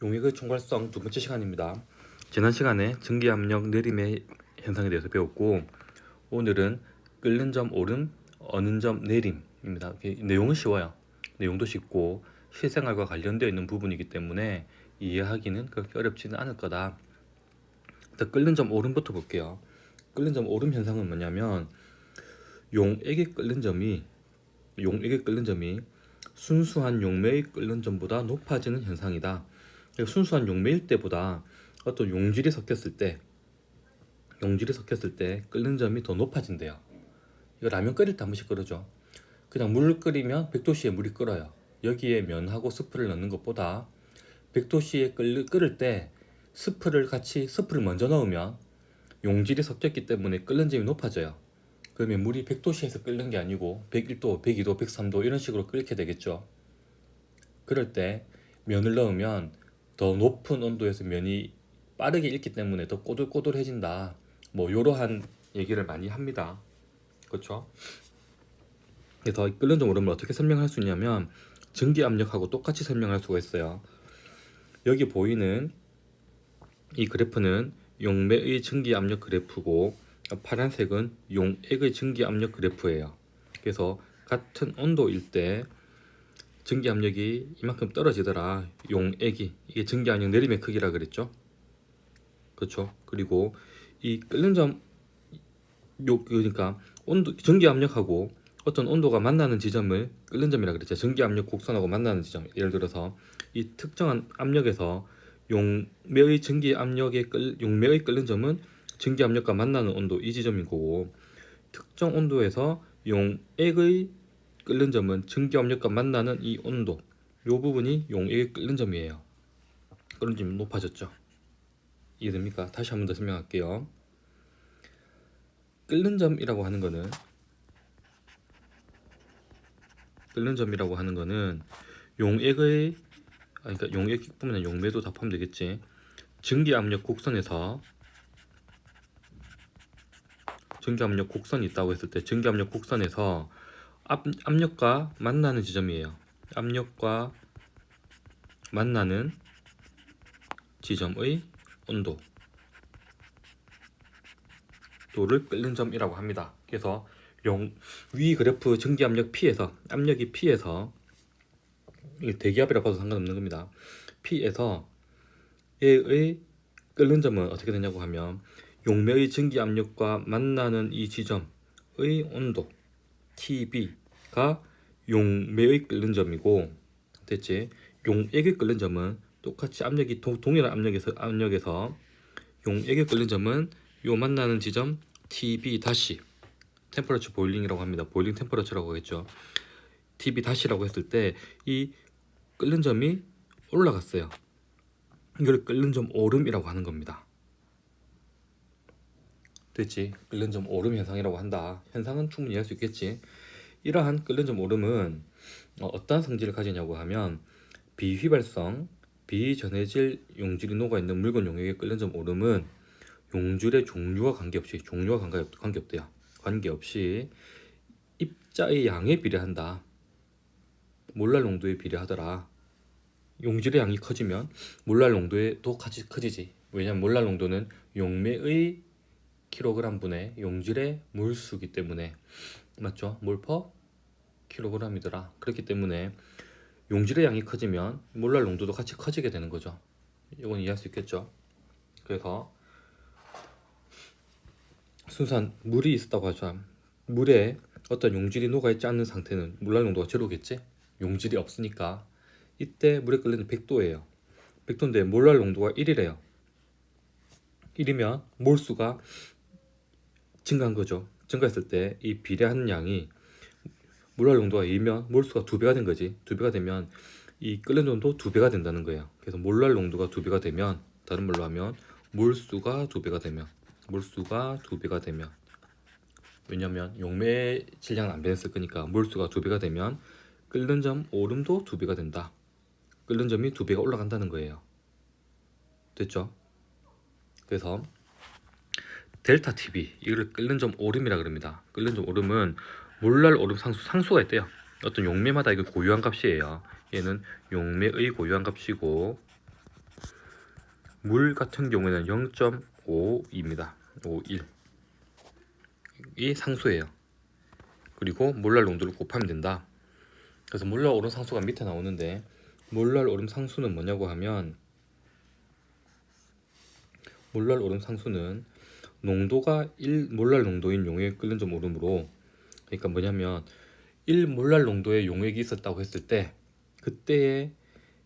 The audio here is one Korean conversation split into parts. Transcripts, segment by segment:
용액의 총괄성 두 번째 시간입니다. 지난 시간에 전기압력 내림의 현상에 대해서 배웠고, 오늘은 끓는 점 오름, 어는 점 내림입니다. 내용은 쉬워요. 내용도 쉽고 실생활과 관련되어 있는 부분이기 때문에 이해하기는 그렇게 어렵지는 않을 거다. 일단 끓는 점 오름부터 볼게요. 끓는 점 오름 현상은 뭐냐면 용액의 끓는 점이 순수한 용매의 끓는 점보다 높아지는 현상이다. 순수한 용매일 때보다 어떤 용질이 섞였을 때 끓는 점이 더 높아진대요. 이거 라면 끓일 때 한 번씩 끓이죠. 그냥 물 끓이면 100도씨에 물이 끓어요. 여기에 면하고 스프를 넣는 것보다 100도씨에 끓을 때 스프를 먼저 넣으면 용질이 섞였기 때문에 끓는 점이 높아져요. 그러면 물이 100도씨에서 끓는 게 아니고 101도, 102도, 103도 이런 식으로 끓게 되겠죠. 그럴 때 면을 넣으면 더 높은 온도에서 면이 빠르게 익기 때문에 더 꼬들꼬들해진다. 뭐 이러한 얘기를 많이 합니다. 그렇죠? 그래서 끓는 점 오름을 어떻게 설명할 수 있냐면 전기 압력하고 똑같이 설명할 수가 있어요. 여기 보이는 이 그래프는 용매의 전기 압력 그래프고 파란색은 용액의 전기 압력 그래프예요. 그래서 같은 온도일 때 전기 압력이 이만큼 떨어지더라. 용액이 이게 전기 압력 내림의 크기라 그랬죠. 그렇죠. 그리고 이 끓는 점 그러니까 전기 압력하고 어떤 온도가 만나는 지점을 끓는 점이라 그랬죠. 전기 압력 곡선하고 만나는 지점. 예를 들어서 이 특정한 압력에서 용매의 끓는 점은 전기 압력과 만나는 온도 이 지점인 거고, 특정 온도에서 용액의 끓는 점은 전기 압력과 만나는 이 온도, 요 부분이 용액의 끓는 점이에요. 끓는 점이 높아졌죠. 이해됩니까? 다시 한 번 더 설명할게요. 끓는 점이라고 하는 거는 용액의 그러니까 용액뿐만 아니라 용매도 다 포함되겠지. 전기 압력 곡선이 있다고 했을 때 전기 압력 곡선에서 압력과 만나는 지점이에요. 압력과 만나는 지점의 온도를 끓는 점이라고 합니다. 그래서 위 그래프 전기 압력 압력이 P에서 대기압이라고 봐도 상관없는 겁니다. P에서 얘의 끓는 점은 어떻게 되냐고 하면 용매의 전기 압력과 만나는 이 지점의 온도 TB가 용매의 끓는 점이고, 됐지? 용액의 끓는 점은 똑같이 압력이 동일한 압력에서 용액의 끓는 점은 요 만나는 지점 TB 다시 템퍼러처 보일링이라고 합니다. 보일링 템퍼러처라고 하겠죠. TB 다시라고 했을 때 이 끓는 점이 올라갔어요. 이걸 끓는 점 오름이라고 하는 겁니다. 됐지? 끓는 점 오름 현상이라고 한다. 현상은 충분히 이해할 수 있겠지? 이러한 끓는 점 오름은 어떠한 성질을 가지냐고 하면 비휘발성, 비전해질 용질이 녹아있는 묽은 용액의 끓는 점 오름은 용질의 종류와 관계없이 입자의 양에 비례한다. 몰랄 농도에 비례하더라. 용질의 양이 커지면 몰랄 농도도 같이 커지지. 왜냐면 몰랄 농도는 용매의 킬로그램 분의 용질의 몰수기 때문에, 맞죠? 몰 퍼 킬로그램이더라. 그렇기 때문에 용질의 양이 커지면 몰랄 농도도 같이 커지게 되는 거죠. 이건 이해할 수 있겠죠? 그래서 순수한 물이 있었다고 하죠. 물에 어떤 용질이 녹아있지 않는 상태는 몰랄 농도가 제로겠지? 용질이 없으니까. 이때 물에 끓는 100도예요. 100도인데 몰랄 농도가 1이래요. 1이면 몰수가 증가한 거죠. 증가했을 때 이 비례하는 양이 몰랄 농도가 2면 몰수가 2배가 된 거지. 2배가 되면 이 끓는 온도 2배가 된다는 거예요. 그래서 몰랄 농도가 2배가 되면, 다른 말로 하면 몰수가 2배가 되면, 왜냐면 용매 질량은 안 변했을 거니까 몰수가 2배가 되면 끓는 점 오름도 2배가 된다. 끓는 점이 2배가 올라간다는 거예요. 됐죠? 그래서 델타 TV, 이걸 끓는 점 오름이라 그럽니다. 끓는 점 오름은 몰랄 오름 상수가 있대요. 어떤 용매마다 이거 고유한 값이에요. 얘는 용매의 고유한 값이고, 물 같은 경우에는 0.5입니다. 51. 이 상수예요. 그리고 몰랄 농도를 곱하면 된다. 그래서 몰랄 오름 상수가 밑에 나오는데, 몰랄 오름 상수는 뭐냐고 하면, 몰랄 오름 상수는 농도가 1몰랄 농도인 용액 끓는 점 오름으로, 그러니까 뭐냐면 1몰랄 농도의 용액이 있었다고 했을 때 그때의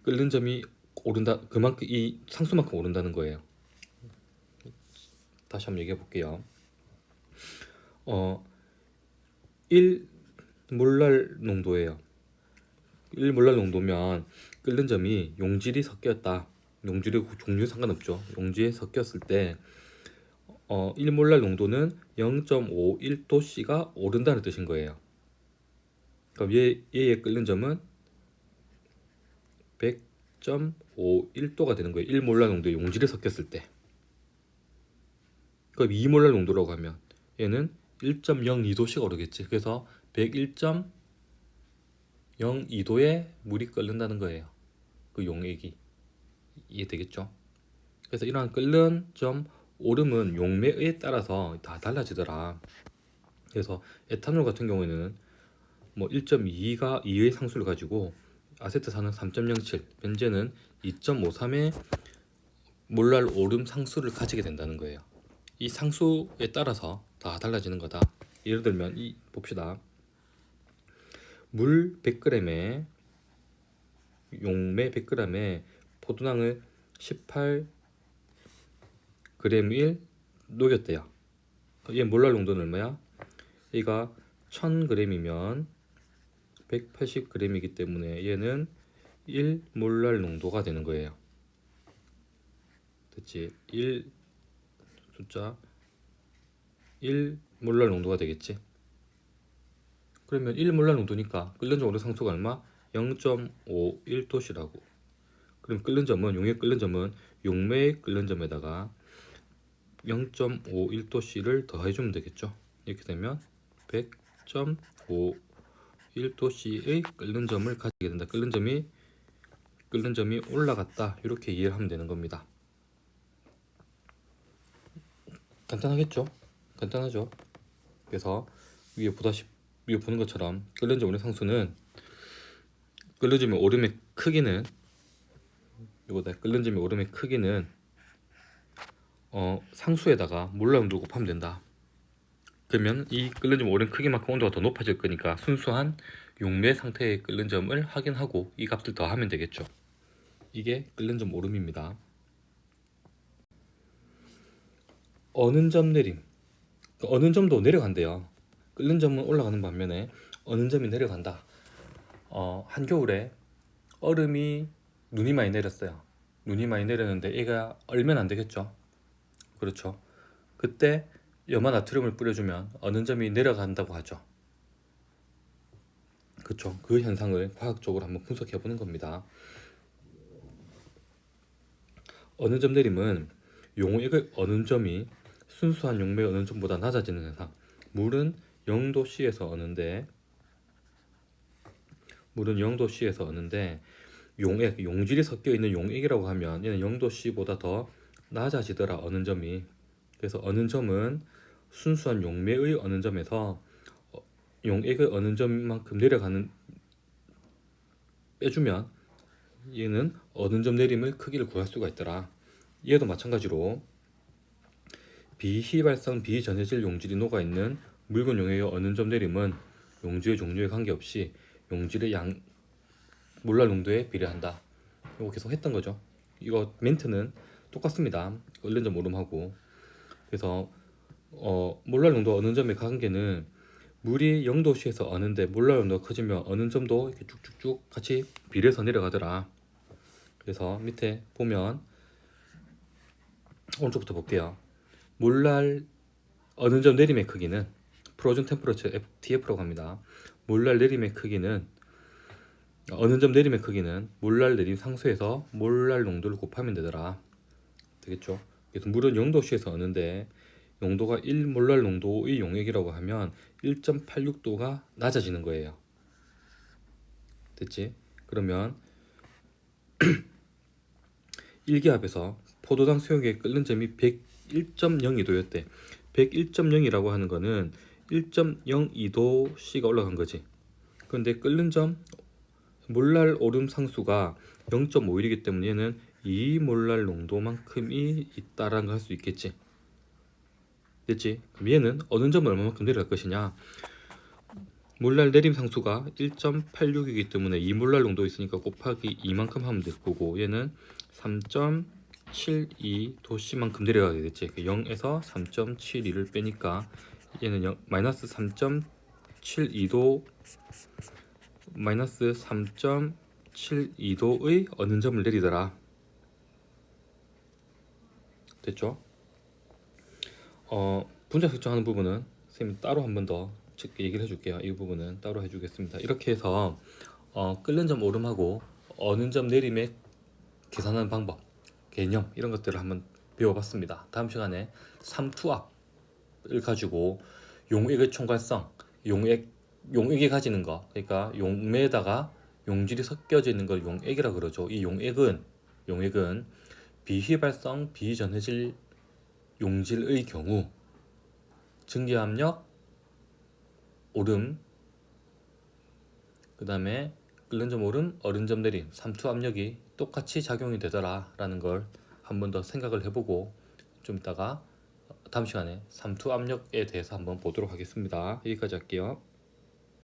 끓는 점이 오른다, 그만큼 이 상수만큼 오른다는 거예요. 다시 한번 얘기해 볼게요. 1몰랄 농도예요. 1몰랄 농도면 끓는 점이 용질이 섞였다. 용질의 종류 상관없죠. 용질이 섞였을 때 1몰랄 농도는 0.51도씨가 오른다는 뜻인 거예요. 그럼 얘의 끓는 점은 100.51도가 되는 거예요. 1몰랄 농도의 용질이 섞였을 때. 그럼 2몰랄 농도라고 하면 얘는 1.02도씨가 오르겠지. 그래서 101.02도에 물이 끓는다는 거예요. 그 용액이. 이해되겠죠? 그래서 이러한 끓는 점 오름은 용매에 따라서 다 달라지더라. 그래서 에탄올 같은 경우에는 뭐 1.2가 2의 상수를 가지고 아세트산은 3.07, 벤젠은 2.53의 몰랄 오름 상수를 가지게 된다는 거예요. 이 상수에 따라서 다 달라지는 거다. 예를 들면 봅시다. 물 100g에 용매 100g에 포도당을 18g을 녹였대요. 얘 몰랄 농도는 얼마야? 얘가 1000g이면 180g이기 때문에 얘는 1몰랄 농도가 되는 거예요. 됐지? 1 숫자 1몰랄 농도가 되겠지? 그러면 1몰랄 농도니까 끓는 점 오름 상수가 얼마? 0.51도씨라고. 그럼 끓는 점은 용의 끓는 점은 용매의 끓는 점에다가 0.51도씨를 더해주면 되겠죠. 이렇게 되면 100.51도씨의 끓는 점을 가지게 된다. 끓는 점이 올라갔다. 이렇게 이해를 하면 되는 겁니다. 간단하겠죠? 간단하죠? 그래서 위에 보는 것처럼 끓는 점 오름 상수는 끓는 점의 오름의 크기는 이거다. 끓는 점의 오름의 크기는 상수에다가 몰랄 농도 곱하면 된다. 그러면 이 끓는 점 오름 크기만큼 온도가 더 높아질 거니까 순수한 용매 상태의 끓는 점을 확인하고 이 값을 더하면 되겠죠. 이게 끓는 점 오름입니다. 어는 점 내림. 어는 점도 내려간대요. 끓는 점은 올라가는 반면에 어는 점이 내려간다. 한겨울에 눈이 많이 내렸어요. 눈이 많이 내렸는데 얘가 얼면 안 되겠죠. 그렇죠. 그때 염화나트륨을 뿌려주면 어는 점이 내려간다고 하죠. 그렇죠. 그 현상을 과학적으로 한번 분석해 보는 겁니다. 어는 점 내림은 용액의 어는 점이 순수한 용매의 어는 점보다 낮아지는 현상. 물은 0도씨에서 어는데 용질이 섞여 있는 용액이라고 하면 얘는 0도씨보다 더 낮아지더라. 어는 점이. 그래서 어는 점은 순수한 용매의 어는 점에서 용액의 어는 점만큼 빼주면 얘는 어는 점 내림의 크기를 구할 수가 있더라. 얘도 마찬가지로 비휘발성 비전해질 용질이 녹아있는 묽은 용액의 어는 점 내림은 용질의 종류에 관계없이 용질의 몰랄 농도에 비례한다. 이거 계속 했던 거죠. 이거 멘트는 똑같습니다. 끓는 점 오름하고. 그래서 몰랄 농도 어는 점의 관계는 물이 0도씨에서 어는데 몰랄 농도가 커지면 어는 점도 이렇게 쭉쭉쭉 같이 비례해서 내려가더라. 그래서 밑에 보면 오른쪽부터 볼게요. 몰랄 어는 점 내림의 크기는 프로즌 템퍼러처 TF라고 합니다. 몰랄 내림의 크기는 어는 점 내림의 크기는 몰랄 내림 상수에서 몰랄 농도를 곱하면 되더라. 되겠죠? 그래서 물은 0도씨에서 어는데 농도가 1몰랄 농도의 용액이라고 하면 1.86도가 낮아지는 거예요. 됐지? 그러면 1기압에서 포도당 수용액 끓는 점이 101.02도였대. 101.0이라고 하는 거는 1.02도씨가 올라간 거지. 근데 끓는 점 몰랄 오름 상수가 0.51이기 때문에 얘는 2몰랄 농도만큼이 있다라는 걸 할 수 있겠지. 됐지? 그럼 얘는 어느 점을 얼마만큼 내려갈 것이냐? 몰랄 내림 상수가 1.86이기 때문에 2몰랄 농도 있으니까 곱하기 2만큼 하면 될 거고, 얘는 3.72도씨만큼 내려가게 됐지. 0에서 3.72를 빼니까 얘는 마이너스 3.72도 마이너스 3.72도의 어느 점을 내리더라. 됐죠? 분자 설정하는 부분은 선생님이 따로 한 번 더 얘기를 해줄게요. 이 부분은 따로 해주겠습니다. 이렇게 해서 끓는 점 오름하고 어느 점 내림의 계산하는 방법, 개념 이런 것들을 한번 배워봤습니다. 다음 시간에 삼투압을 가지고 용액의 총괄성, 용액이 가지는 거, 그러니까 용매에다가 용질이 섞여져 있는 걸 용액이라 그러죠. 이 용액은 비휘발성 비전해질 용질의 경우 증기압력, 오름, 그 다음에 끓는 점 오름, 어른 점 내림, 삼투압력이 똑같이 작용이 되더라 라는 걸 한 번 더 생각을 해보고 좀 이따가 다음 시간에 삼투압력에 대해서 한번 보도록 하겠습니다. 여기까지 할게요.